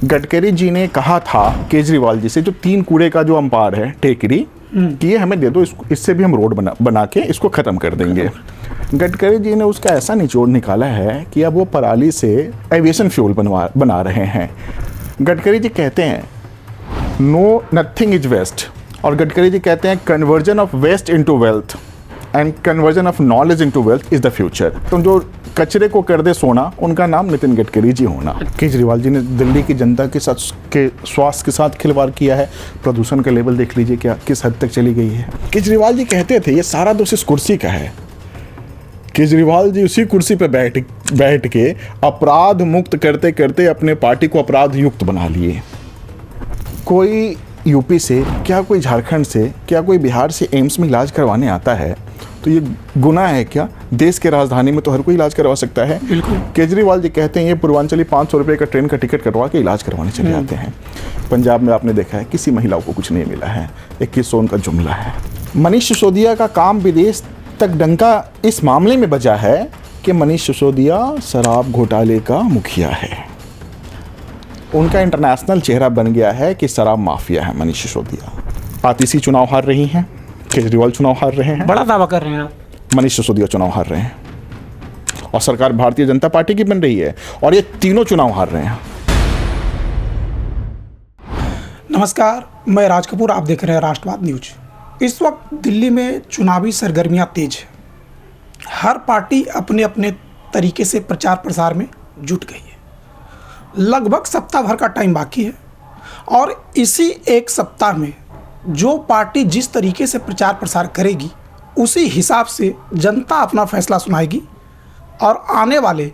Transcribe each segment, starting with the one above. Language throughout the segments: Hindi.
गडकरी जी ने कहा था केजरीवाल जी से, जो 3 कूड़े का जो अंपार है टेकरी, कि ये हमें दे दो, इससे भी हम रोड बना के इसको ख़त्म कर देंगे। गडकरी जी ने उसका ऐसा निचोड़ निकाला है कि अब वो पराली से एविएशन फ्यूल बना रहे हैं। गडकरी जी कहते हैं नो नथिंग इज वेस्ट, और गडकरी जी कहते हैं conversion of waste into wealth and conversion of knowledge into wealth is the future. तो जो कचरे को कर दे सोना, उनका नाम नितिन गडकरी जी होना। केजरीवाल जी ने दिल्ली की जनता के स्वास्थ्य के साथ खिलवाड़ किया है। प्रदूषण का लेवल देख लीजिए क्या किस हद तक चली गई है। केजरीवाल जी कहते थे ये सारा दोष इस कुर्सी का है। केजरीवाल जी उसी कुर्सी पर बैठ के अपराध मुक्त करते करते अपने पार्टी को अपराध युक्त बना लिए। कोई यूपी से, क्या कोई झारखंड से, क्या कोई बिहार से एम्स में इलाज करवाने आता है तो ये गुनाह है क्या? देश के राजधानी में तो हर कोई इलाज करवा सकता है। बिल्कुल। केजरीवाल जी कहते हैं ये पूर्वांचली 500 रुपये का ट्रेन का टिकट कटवा के इलाज करवाने चले जाते हैं। पंजाब में आपने देखा है किसी महिला को कुछ नहीं मिला है। 2100 उनका जुमला है। मनीष सिसोदिया का काम विदेश तक डंका इस मामले में बजा है कि मनीष सिसोदिया शराब घोटाले का मुखिया है। उनका इंटरनेशनल चेहरा बन गया है कि शराब माफिया है मनीष सिसोदिया। आतिशी चुनाव हार रही हैं, केजरीवाल चुनाव हार रहे हैं, बड़ा दावा कर रहे हैं आप। मनीष सिसोदिया चुनाव हार रहे हैं, और सरकार भारतीय जनता पार्टी की बन रही है, और ये तीनों चुनाव हार रहे हैं। नमस्कार, मैं राज कपूर, आप देख रहे हैं राष्ट्रवाद न्यूज। इस वक्त दिल्ली में चुनावी सरगर्मियां तेज है। हर पार्टी अपने अपने तरीके से प्रचार प्रसार में जुट गई है। लगभग सप्ताह भर का टाइम बाकी है, और इसी एक सप्ताह में जो पार्टी जिस तरीके से प्रचार प्रसार करेगी उसी हिसाब से जनता अपना फैसला सुनाएगी, और आने वाले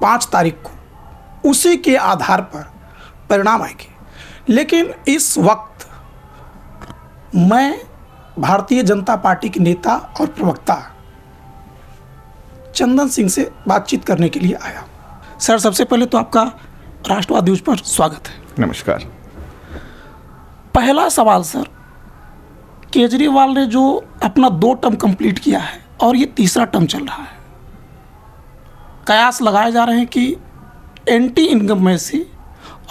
5 तारीख को उसी के आधार पर परिणाम आएंगे। लेकिन इस वक्त मैं भारतीय जनता पार्टी के नेता और प्रवक्ता चंदन सिंह से बातचीत करने के लिए आया। सर, सबसे पहले तो आपका राष्ट्रवाद न्यूज पर स्वागत है। नमस्कार। पहला सवाल सर, केजरीवाल ने जो अपना 2 टर्म कंप्लीट किया है और ये तीसरा टर्म चल रहा है, कयास लगाए जा रहे हैं कि एंटी इनकम्बेंसी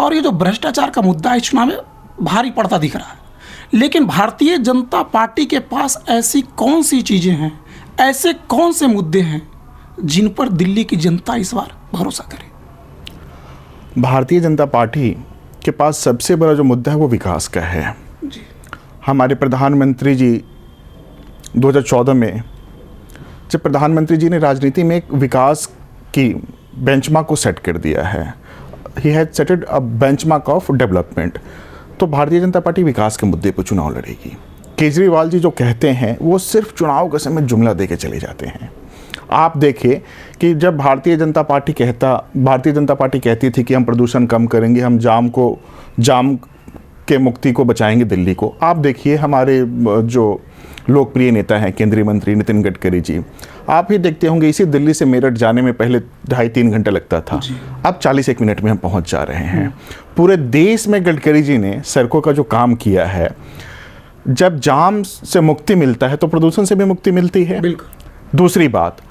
और ये जो भ्रष्टाचार का मुद्दा है चुनाव में भारी पड़ता दिख रहा है। लेकिन भारतीय जनता पार्टी के पास ऐसी कौन सी चीज़ें हैं, ऐसे कौन से मुद्दे हैं जिन पर दिल्ली की जनता इस बार भरोसा करे? भारतीय जनता पार्टी के पास सबसे बड़ा जो मुद्दा है वो विकास का है जी। हमारे प्रधानमंत्री जी 2014 में, जब प्रधानमंत्री जी ने राजनीति में एक विकास की बेंचमार्क को सेट कर दिया है, he had settled a benchmark of development, तो भारतीय जनता पार्टी विकास के मुद्दे पर चुनाव लड़ेगी। केजरीवाल जी जो कहते हैं वो सिर्फ चुनाव के समय जुमला दे के चले जाते हैं। आप देखिए कि जब भारतीय जनता पार्टी कहती थी कि हम प्रदूषण कम करेंगे, हम जाम के मुक्ति को बचाएंगे दिल्ली को, आप देखिए हमारे जो लोकप्रिय नेता हैं केंद्रीय मंत्री नितिन गडकरी जी, आप ही देखते होंगे इसी दिल्ली से मेरठ जाने में पहले 2.5-3 घंटा लगता था, अब 40-1 मिनट में हम पहुंच जा रहे हैं। पूरे देश में गडकरी जी ने सड़कों का जो काम किया है, जब जाम से मुक्ति मिलता है तो प्रदूषण से भी मुक्ति मिलती है। बिल्कुल। दूसरी बात,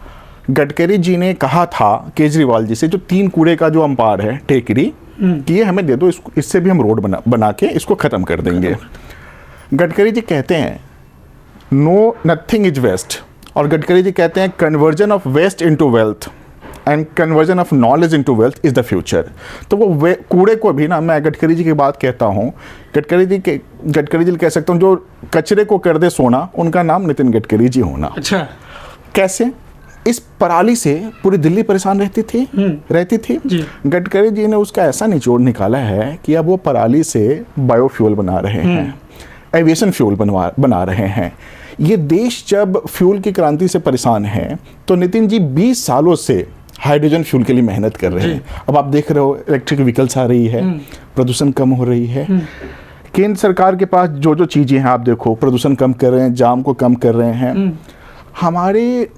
गडकरी जी ने कहा था केजरीवाल जी से, जो 3 कूड़े का जो अंपार है टेकरी, कि ये हमें दे दो, इससे भी हम रोड बना के इसको ख़त्म कर देंगे। गडकरी जी कहते हैं नो नथिंग इज वेस्ट, और गडकरी जी कहते हैं conversion of waste into wealth and conversion of knowledge into wealth is the future. तो वो कूड़े को भी ना, मैं गडकरी जी की बात कहता हूँ, गडकरी जी कह सकता हूँ, जो कचरे को कर दे सोना, उनका नाम नितिन गडकरी जी होना। अच्छा, कैसे? इस पराली से पूरी दिल्ली परेशान रहती थी। गडकरी जी ने उसका ऐसा निचोड़ निकाला है कि अब वो पराली से बायोफ्यूल बना रहे हैं, एविएशन फ्यूल बना रहे हैं। ये देश जब फ्यूल की क्रांति से परेशान है तो नितिन जी 20 सालों से हाइड्रोजन फ्यूल के लिए मेहनत कर रहे हैं। अब आप देख रहे हो इलेक्ट्रिक व्हीकल्स आ रही है, प्रदूषण कम हो रही है। केंद्र सरकार के पास जो जो चीज़ें हैं, आप देखो प्रदूषण कम कर रहे हैं, जाम को कम कर रहे हैं। हमारे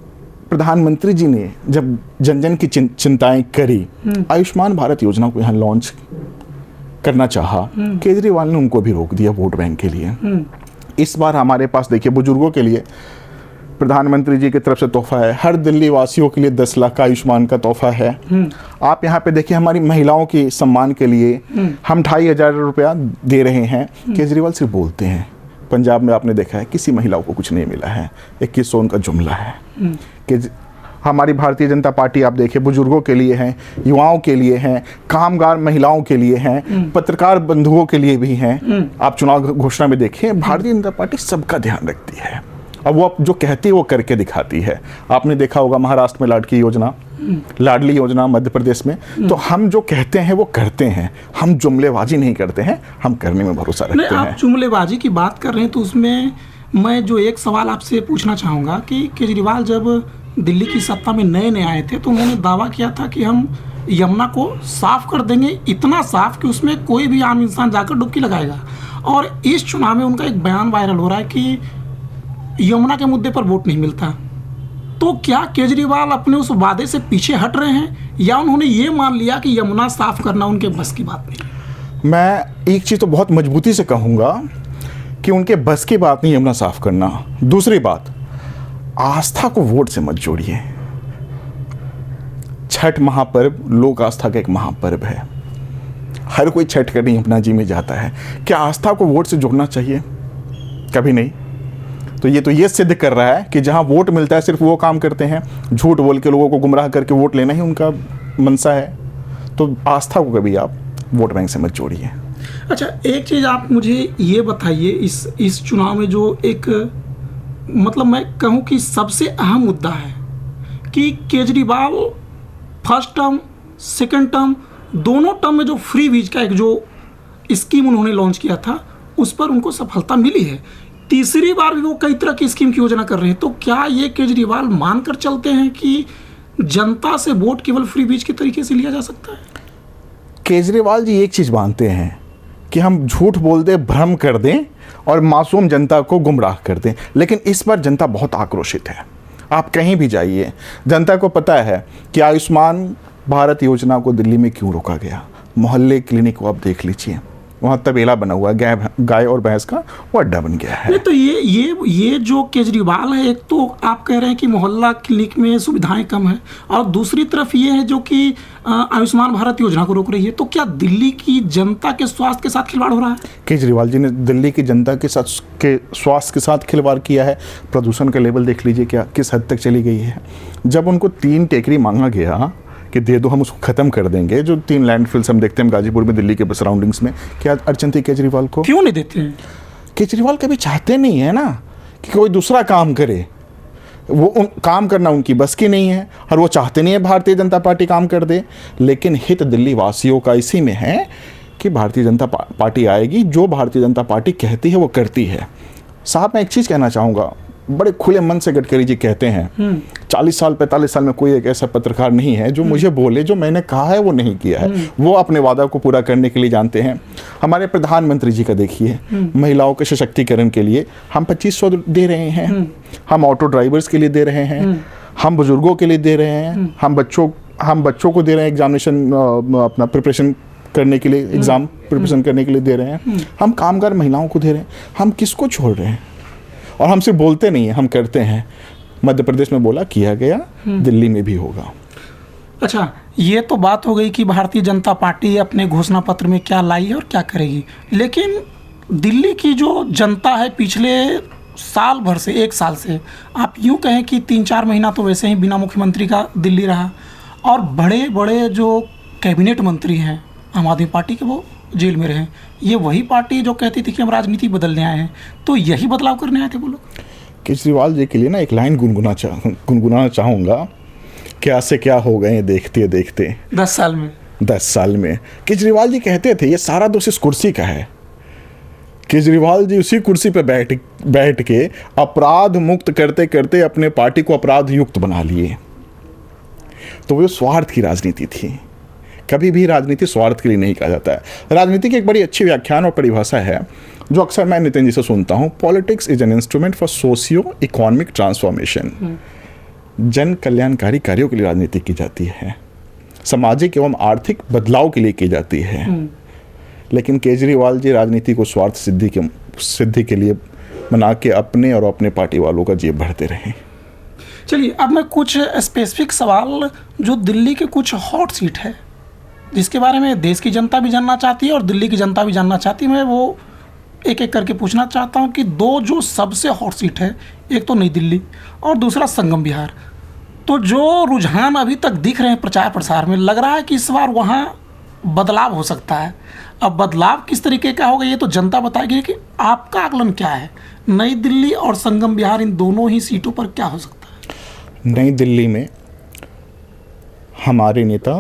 प्रधानमंत्री जी ने जब जन जन की चिंताएं करी, आयुष्मान भारत योजना को यहाँ लॉन्च करना चाहा, केजरीवाल ने उनको भी रोक दिया वोट बैंक के लिए। इस बार हमारे पास देखिए बुजुर्गों के लिए प्रधानमंत्री जी की तरफ से तोहफा है, हर दिल्ली वासियों के लिए 10 लाख का आयुष्मान का तोहफा है। आप यहाँ पे देखिए हमारी महिलाओं के सम्मान के लिए हम 2,500 रुपया दे रहे हैं। केजरीवाल सिर्फ बोलते हैं। पंजाब में आपने देखा है किसी महिलाओं को कुछ नहीं मिला है, 2100 उनका जुमला है। कि हमारी भारतीय जनता पार्टी आप देखिए बुजुर्गों के लिए है, युवाओं के लिए है, कामगार महिलाओं के लिए हैं, पत्रकार बंधुओं के लिए भी हैं। आप चुनाव घोषणा में देखें भारतीय जनता पार्टी सबका ध्यान रखती है और वो जो कहती है वो करके दिखाती है। आपने देखा होगा महाराष्ट्र में लाडली योजना मध्य प्रदेश में। तो हम जो कहते हैं वो करते हैं, हम जुमलेबाजी नहीं करते हैं, हम करने में भरोसा रखते हैं। आप जुमलेबाजी की बात कर रहे हैं तो उसमें मैं जो एक सवाल आपसे पूछना चाहूँगा कि केजरीवाल जब दिल्ली की सत्ता में नए आए थे तो उन्होंने दावा किया था कि हम यमुना को साफ कर देंगे, इतना साफ कि उसमें कोई भी आम इंसान जाकर डुबकी लगाएगा। और इस चुनाव में उनका एक बयान वायरल हो रहा है कि यमुना के मुद्दे पर वोट नहीं मिलता। तो क्या केजरीवाल अपने उस वादे से पीछे हट रहे हैं या उन्होंने ये मान लिया कि यमुना साफ करना उनके बस की बात नहीं? मैं एक चीज़ तो बहुत मजबूती से कहूँगा कि उनके बस की बात नहीं यमुना साफ करना। दूसरी बात, आस्था को वोट से मत जोड़िए। छठ महापर्व लोक आस्था का एक महापर्व है, हर कोई छठ करने यमुना जी में जाता है। क्या आस्था को वोट से जोड़ना चाहिए? कभी नहीं। तो ये सिद्ध कर रहा है कि जहां वोट मिलता है सिर्फ वो काम करते हैं, झूठ बोल के लोगों को गुमराह करके वोट लेना ही उनका मनसा है। तो आस्था को कभी आप वोट बैंक से मत जोड़िए। अच्छा, एक चीज़ आप मुझे ये बताइए, इस चुनाव में जो एक मतलब मैं कहूँ कि सबसे अहम मुद्दा है कि Kejriwal first term second term दोनों टर्म में जो फ्री वीज का एक जो स्कीम उन्होंने लॉन्च किया था उस पर उनको सफलता मिली है। तीसरी बार भी वो कई तरह की स्कीम की योजना कर रहे हैं। तो क्या ये केजरीवाल मानकर चलते हैं कि जनता से वोट केवल फ्री बीज के तरीके से लिया जा सकता है? केजरीवाल जी एक चीज़ मानते हैं कि हम झूठ बोल दें, भ्रम कर दें और मासूम जनता को गुमराह कर दें, लेकिन इस बार जनता बहुत आक्रोशित है। आप कहीं भी जाइए, जनता को पता है कि आयुष्मान भारत योजना को दिल्ली में क्यों रोका गया। मोहल्ले क्लिनिक को आप देख लीजिए, वहाँ तबेला बना हुआ है, गाय और भैंस का वो अड्डा बन गया है। नहीं तो ये जो केजरीवाल है, एक तो आप कह रहे हैं कि मोहल्ला क्लिनिक में सुविधाएं कम है और दूसरी तरफ ये है जो कि आयुष्मान भारत योजना को रोक रही है। तो क्या दिल्ली की जनता के स्वास्थ्य के साथ खिलवाड़ हो रहा है? केजरीवाल जी ने दिल्ली की जनता के स्वास्थ्य के साथ खिलवाड़ किया है। प्रदूषण का लेवल देख लीजिए क्या किस हद तक चली गई है। जब उनको 3 टेकरी मांगा गया कि दे दो हम उसको ख़त्म कर देंगे, जो 3 लैंडफिल्स हम देखते हैं गाजीपुर में, दिल्ली के सराउंडिंग्स में, क्या अड़चन थी केजरीवाल को? क्यों नहीं देते हैं? केजरीवाल कभी चाहते नहीं है ना कि कोई दूसरा काम करे। वो काम करना उनकी बस की नहीं है और वो चाहते नहीं है भारतीय जनता पार्टी काम कर दे। लेकिन हित दिल्ली वासियों का इसी में है कि भारतीय जनता पार्टी आएगी, जो भारतीय जनता पार्टी कहती है वो करती है। साहब मैं एक चीज़ कहना चाहूँगा, बड़े खुले मन से गडकरी जी कहते हैं 40 साल 45 साल में कोई एक ऐसा पत्रकार नहीं है जो मुझे बोले जो मैंने कहा है वो नहीं किया है। वो अपने वादा को पूरा करने के लिए जानते हैं। हमारे प्रधानमंत्री जी का देखिए, महिलाओं के सशक्तिकरण के लिए हम 2500 दे रहे हैं, हम ऑटो ड्राइवर्स के लिए दे रहे हैं, हम बुजुर्गों के लिए दे रहे हैं, हम बच्चों को दे रहे हैं एग्जामिनेशन अपना प्रिपरेशन करने के लिए, एग्जाम प्रिपरेशन करने के लिए दे रहे हैं, हम कामगार महिलाओं को दे रहे हैं। हम किसको छोड़ रहे हैं? और हम सिर्फ बोलते नहीं हैं, हम करते हैं। मध्य प्रदेश में बोला किया गया, दिल्ली में भी होगा। अच्छा, ये तो बात हो गई कि भारतीय जनता पार्टी अपने घोषणा पत्र में क्या लाई है और क्या करेगी। लेकिन दिल्ली की जो जनता है पिछले साल भर से, 1 साल से, आप यूँ कहें कि 3-4 महीना तो वैसे ही बिना मुख्यमंत्री का दिल्ली रहा और बड़े बड़े जो कैबिनेट मंत्री हैं आम आदमी पार्टी के वो जेल में रहे। ये वही पार्टी जो कहती थी कि हम राजनीति बदलने आए हैं। तो यही बदलाव करने आए थे वो लोग। केजरीवाल जी के लिए ना एक लाइन गुनगुनाना चाहूँगा, क्या से क्या हो गए देखते देखते 10 साल में। 10 साल में केजरीवाल जी कहते थे ये सारा दोष इस कुर्सी का है। केजरीवाल जी उसी कुर्सी पर बैठ के अपराध मुक्त करते करते अपने पार्टी को अपराध युक्त बना लिए। तो वो स्वार्थ की राजनीति थी। कभी भी राजनीति स्वार्थ के लिए नहीं कहा जाता है। राजनीति की एक बड़ी अच्छी व्याख्यान और परिभाषा है जो अक्सर मैं नितिन जी से सुनता हूँ, politics is an instrument for socio economic transformation. जन कल्याणकारी कार्यों के लिए राजनीति की जाती है, सामाजिक एवं आर्थिक बदलाव के लिए की जाती है। लेकिन केजरीवाल जी राजनीति को स्वार्थ सिद्धि के लिए बना के अपने और अपने पार्टी वालों का जेब भरते रहे। चलिए, अब मैं कुछ स्पेसिफिक सवाल जो दिल्ली के कुछ हॉट सीट है जिसके बारे में देश की जनता भी जानना चाहती है और दिल्ली की जनता भी जानना चाहती है, मैं वो एक एक करके पूछना चाहता हूँ कि दो जो सबसे हॉट सीट है, एक तो नई दिल्ली और दूसरा संगम विहार। तो जो रुझान अभी तक दिख रहे हैं प्रचार प्रसार में, लग रहा है कि इस बार वहाँ बदलाव हो सकता है। अब बदलाव किस तरीके का होगा ये तो जनता बताएगी, कि आपका आकलन क्या है, नई दिल्ली और संगम विहार इन दोनों ही सीटों पर क्या हो सकता है? नई दिल्ली में हमारे नेता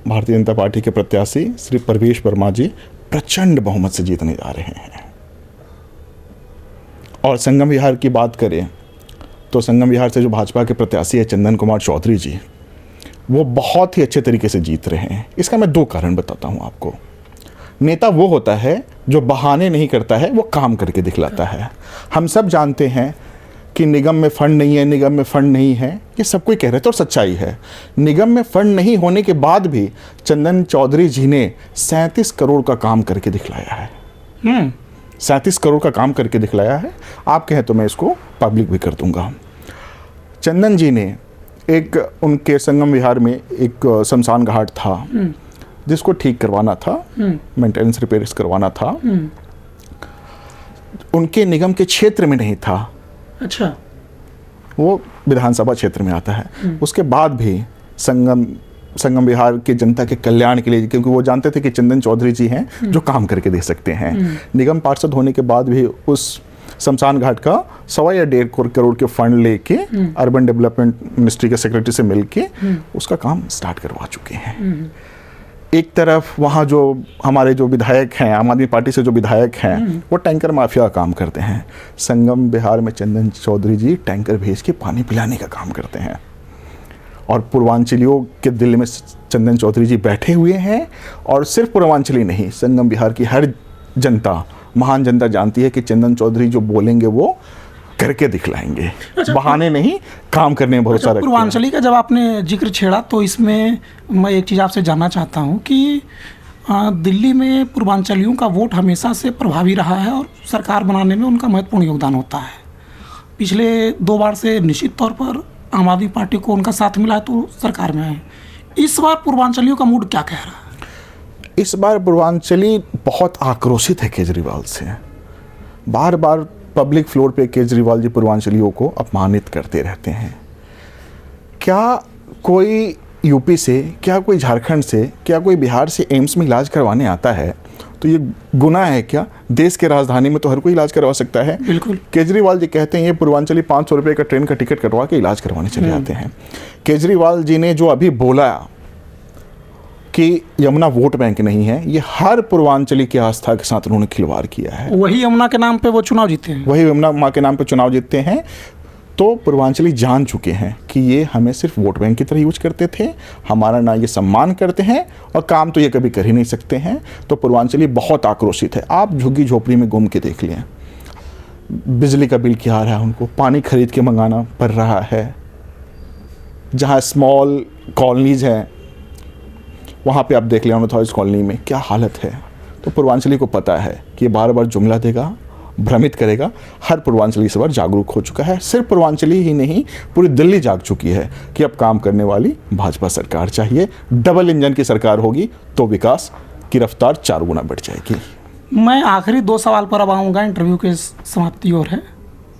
भारतीय जनता पार्टी के प्रत्याशी श्री परवेश वर्मा जी प्रचंड बहुमत से जीतने जा रहे हैं। और संगम विहार की बात करें तो संगम विहार से जो भाजपा के प्रत्याशी है चंदन कुमार चौधरी जी, वो बहुत ही अच्छे तरीके से जीत रहे हैं। इसका मैं 2 कारण बताता हूं आपको। नेता वो होता है जो बहाने नहीं करता है, वो काम करके दिखलाता है। हम सब जानते हैं कि निगम में फंड नहीं है, निगम में फंड नहीं है, ये सब कोई कह रहे थे और सच्चाई है। निगम में फंड नहीं होने के बाद भी चंदन चौधरी जी ने 37 करोड़ का काम करके दिखलाया है। 37 करोड़ का काम करके दिखलाया है। आप कहें तो मैं इसको पब्लिक भी कर दूंगा। चंदन जी ने एक, उनके संगम विहार में एक शमशान घाट था जिसको ठीक करवाना था, मेंटेनेंस रिपेयर्स करवाना था, उनके निगम के क्षेत्र में नहीं था। अच्छा, वो विधानसभा क्षेत्र में आता है। उसके बाद भी संगम विहार के जनता के कल्याण के लिए, क्योंकि वो जानते थे कि चंदन चौधरी जी हैं जो काम करके दे सकते हैं, निगम पार्षद होने के बाद भी उस शमशान घाट का 1.25 या 1.5 करोड़ के फंड लेके अर्बन डेवलपमेंट मिनिस्ट्री के सेक्रेटरी से मिलके उसका काम स्टार्ट करवा चुके हैं। एक तरफ वहाँ जो हमारे जो विधायक हैं, आम आदमी पार्टी से जो विधायक हैं, वो टैंकर माफिया का काम करते हैं। संगम विहार में चंदन चौधरी जी टैंकर भेज के पानी पिलाने का काम करते हैं। और पूर्वांचलियों के दिल में चंदन चौधरी जी बैठे हुए हैं। और सिर्फ पूर्वांचली नहीं, संगम विहार की हर जनता, महान जनता जानती है कि चंदन चौधरी जो बोलेंगे वो करके दिखलाएंगे। अच्छा, बहाने नहीं, काम करने में भरोसा रखते हैं। पूर्वांचली का जब आपने जिक्र छेड़ा तो इसमें मैं एक चीज़ आपसे जानना चाहता हूँ कि दिल्ली में पूर्वांचलियों का वोट हमेशा से प्रभावी रहा है और सरकार बनाने में उनका महत्वपूर्ण योगदान होता है। पिछले 2 बार से निश्चित तौर पर आम आदमी पार्टी को उनका साथ मिला है तो सरकार में आए। इस बार पूर्वांचलियों का मूड क्या कह रहा है? इस बार पूर्वांचली बहुत आक्रोशित है केजरीवाल से। बार बार पब्लिक फ्लोर पे केजरीवाल जी पूर्वांचलियों को अपमानित करते रहते हैं। क्या कोई यूपी से, क्या कोई झारखंड से, क्या कोई बिहार से एम्स में इलाज करवाने आता है तो ये गुनाह है क्या? देश के राजधानी में तो हर कोई इलाज करवा सकता है। बिल्कुल। केजरीवाल जी कहते हैं ये पूर्वांचली 500 रुपये का ट्रेन का टिकट कटवा के इलाज करवाने चले जाते हैं। केजरीवाल जी ने जो अभी बोला कि यमुना वोट बैंक नहीं है, ये हर पूर्वांचली की आस्था के साथ उन्होंने खिलवाड़ किया है। वही यमुना के नाम पे वो चुनाव जीते हैं। वही यमुना माँ के नाम पे चुनाव जीतते हैं। तो पूर्वांचली जान चुके हैं कि ये हमें सिर्फ वोट बैंक की तरह यूज करते थे, हमारा ना ये सम्मान करते हैं और काम तो ये कभी कर ही नहीं सकते हैं। तो पूर्वांचली बहुत आक्रोशित है। आप झुग्गी झोपड़ी में घूम के देख लें, बिजली का बिल क्या आ रहा है, उनको पानी खरीद के मंगाना पड़ रहा है। जहाँ स्मॉल कॉलोनीज हैं वहाँ पे आप देख लें, अनऑथराइज्ड कॉलोनी में क्या हालत है। तो पूर्वांचली को पता है कि ये बार बार जुमला देगा, भ्रमित करेगा। हर पूर्वांचली इस बार जागरूक हो चुका है। सिर्फ पूर्वांचली ही नहीं, पूरी दिल्ली जाग चुकी है कि अब काम करने वाली भाजपा सरकार चाहिए। डबल इंजन की सरकार होगी तो विकास की रफ्तार 4 गुना बढ़ जाएगी। मैं आखिरी 2 सवाल पर अब आऊँगा, इंटरव्यू के समाप्ति ओर है।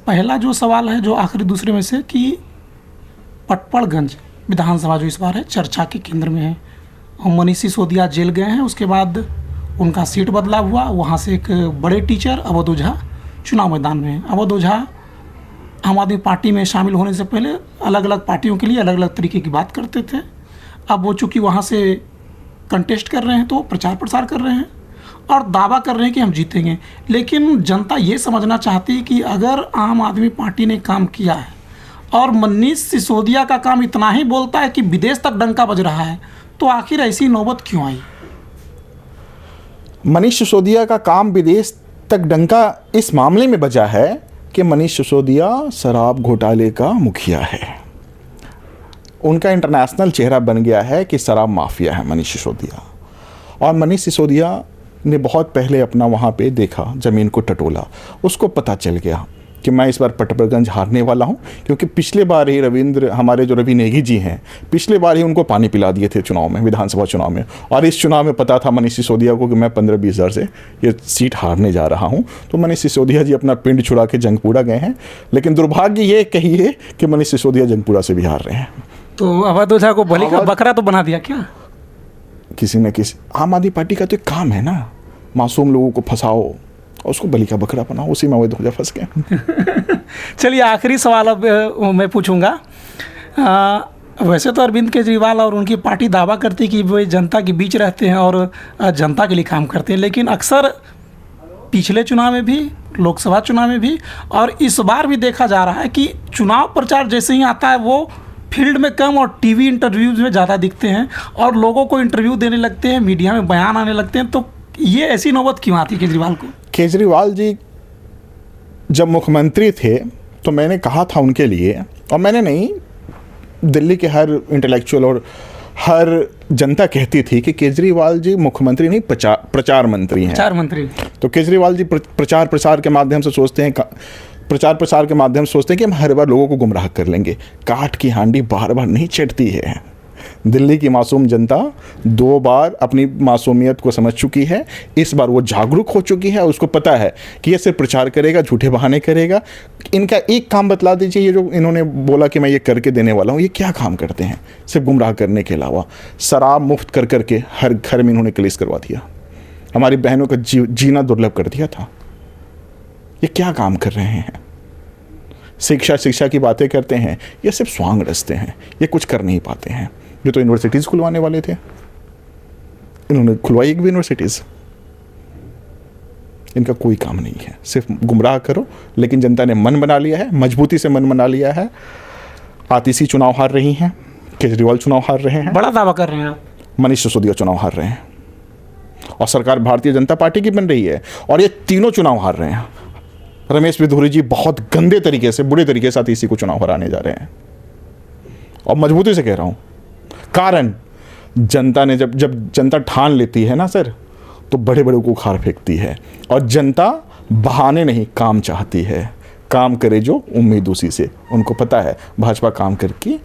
पहला जो सवाल है, जो आखिरी दूसरे में से, कि पटपड़गंज विधानसभा जो इस बार है चर्चा के केंद्र में है, मनीष सिसोदिया जेल गए हैं, उसके बाद उनका सीट बदला हुआ, वहाँ से एक बड़े टीचर अवध ओझा चुनाव मैदान में हैं। अवध ओझा आम आदमी पार्टी में शामिल होने से पहले अलग अलग पार्टियों के लिए अलग अलग तरीके की बात करते थे। अब वो चूँकि वहाँ से कंटेस्ट कर रहे हैं तो प्रचार प्रसार कर रहे हैं और दावा कर रहे हैं कि हम जीतेंगे। लेकिन जनता ये समझना चाहती है कि अगर आम आदमी पार्टी ने काम किया है और मनीष सिसोदिया का काम इतना ही बोलता है कि विदेश तक डंका बज रहा है, तो आखिर ऐसी नौबत क्यों आई? मनीष सिसोदिया का काम विदेश तक डंका इस मामले में बजा है कि मनीष सिसोदिया शराब घोटाले का मुखिया है। उनका इंटरनेशनल चेहरा बन गया है कि शराब माफिया है मनीष सिसोदिया। और मनीष सिसोदिया ने बहुत पहले अपना वहाँ पे देखा, ज़मीन को टटोला, उसको पता चल गया कि मैं इस बार पटपरगंज हारने वाला हूं, क्योंकि पिछले बार ही हमारे जो रवि नेगी जी हैं, पिछले बार ही उनको पानी पिला दिए थे चुनाव में, विधानसभा चुनाव में। और इस चुनाव में पता था मनीष सिसोदिया को कि मैं 15-20 हज़ार से ये सीट हारने जा रहा हूं। तो मनीष सिसोदिया जी अपना पिंड छुड़ा के जंगपुरा गए हैं, लेकिन दुर्भाग्य ये कहिए कि मनीष सिसोदिया जंगपुरा से भी हार रहे हैं। तो अवध ओझा को बलि का बकरा तो बना दिया क्या? किसी न किसी, आम आदमी पार्टी का तो एक काम है ना, मासूम लोगों को फंसाओ और उसको बलि का बकरा बनाओ, उसी में अवैध ओझा फंस गए। चलिए आखिरी सवाल अब मैं पूछूंगा। वैसे तो अरविंद केजरीवाल और उनकी पार्टी दावा करती कि वे जनता के बीच रहते हैं और जनता के लिए काम करते हैं, लेकिन अक्सर पिछले चुनाव में भी, लोकसभा चुनाव में भी और इस बार भी देखा जा रहा है कि चुनाव प्रचार जैसे ही आता है वो फील्ड में कम और टीवी इंटरव्यूज़ में ज़्यादा दिखते हैं और लोगों को इंटरव्यू देने लगते हैं, मीडिया में बयान आने लगते हैं। तो ये ऐसी नौबत क्यों आती केजरीवाल को? केजरीवाल जी जब मुख्यमंत्री थे तो मैंने कहा था उनके लिए, और मैंने नहीं, दिल्ली के हर इंटेलेक्चुअल और हर जनता कहती थी कि केजरीवाल जी मुख्यमंत्री नहीं, प्रचार मंत्री हैं। प्रचार मंत्री। तो केजरीवाल जी प्रचार प्रसार के माध्यम से सोचते हैं, प्रचार प्रसार के माध्यम से सोचते हैं कि हम हर बार लोगों को गुमराह कर लेंगे। काठ की हांडी बार बार नहीं चढ़ती है। दिल्ली की मासूम जनता 2 बार अपनी मासूमियत को समझ चुकी है, इस बार वो जागरूक हो चुकी है। उसको पता है कि ये सिर्फ प्रचार करेगा, झूठे बहाने करेगा। इनका एक काम बतला दीजिए, ये जो इन्होंने बोला कि मैं ये करके देने वाला हूँ, ये क्या काम करते हैं सिर्फ गुमराह करने के अलावा? शराब मुफ्त कर करके हर घर में इन्होंने क्लेश करवा दिया, हमारी बहनों का जीना दुर्लभ कर दिया था। ये क्या काम कर रहे हैं? शिक्षा की बातें करते हैं, ये सिर्फ स्वांग रचते हैं, ये कुछ कर नहीं पाते हैं। ये तो यूनिवर्सिटीज़ खुलवाने वाले थे, इन्होंने खुलवाई एक भी यूनिवर्सिटीज़। इनका कोई काम नहीं है, सिर्फ गुमराह करो। लेकिन जनता ने मन बना लिया है, मजबूती से मन बना लिया है। आतिशी चुनाव हार रही हैं, केजरीवाल चुनाव हार रहे हैं, बड़ा दावा कर रहे हैं आप, मनीष सिसोदिया चुनाव हार रहे हैं, और सरकार भारतीय जनता पार्टी की बन रही है और ये तीनों चुनाव हार रहे हैं। रमेश बिधूरी जी बहुत गंदे तरीके से, बुरे तरीके से आतिशी को चुनाव हराने जा रहे हैं, और मजबूती से कह रहा हूं। कारण जनता ने जब जनता ठान लेती है ना सर, तो बड़े बड़े को उखाड़ फेंकती है, और जनता बहाने नहीं काम चाहती है। काम करे जो उम्मीद उसी से। उनको पता है भाजपा काम करके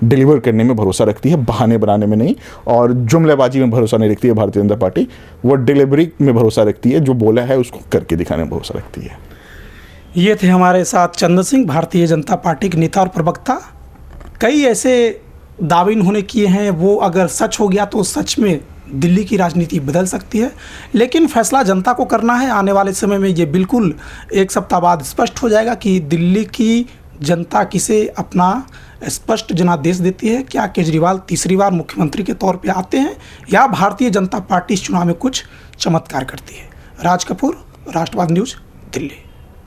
डिलीवर करने में भरोसा रखती है, बहाने बनाने में नहीं, और जुमलेबाजी में भरोसा नहीं रखती है भारतीय जनता पार्टी। वो डिलीवरी में भरोसा रखती है, जो बोला है उसको करके दिखाने में भरोसा रखती है। ये थे हमारे साथ चंदन सिंह, भारतीय जनता पार्टी के नेता और प्रवक्ता। कई ऐसे दावे इन्होंने किए हैं, वो अगर सच हो गया तो सच में दिल्ली की राजनीति बदल सकती है, लेकिन फैसला जनता को करना है। आने वाले समय में ये बिल्कुल 1 सप्ताह बाद स्पष्ट हो जाएगा कि दिल्ली की जनता किसे अपना स्पष्ट जनादेश देती है। क्या केजरीवाल तीसरी बार मुख्यमंत्री के तौर पे आते हैं, या भारतीय जनता पार्टी इस चुनाव में कुछ चमत्कार करती है। राज कपूर, राष्ट्रवाद न्यूज़, दिल्ली।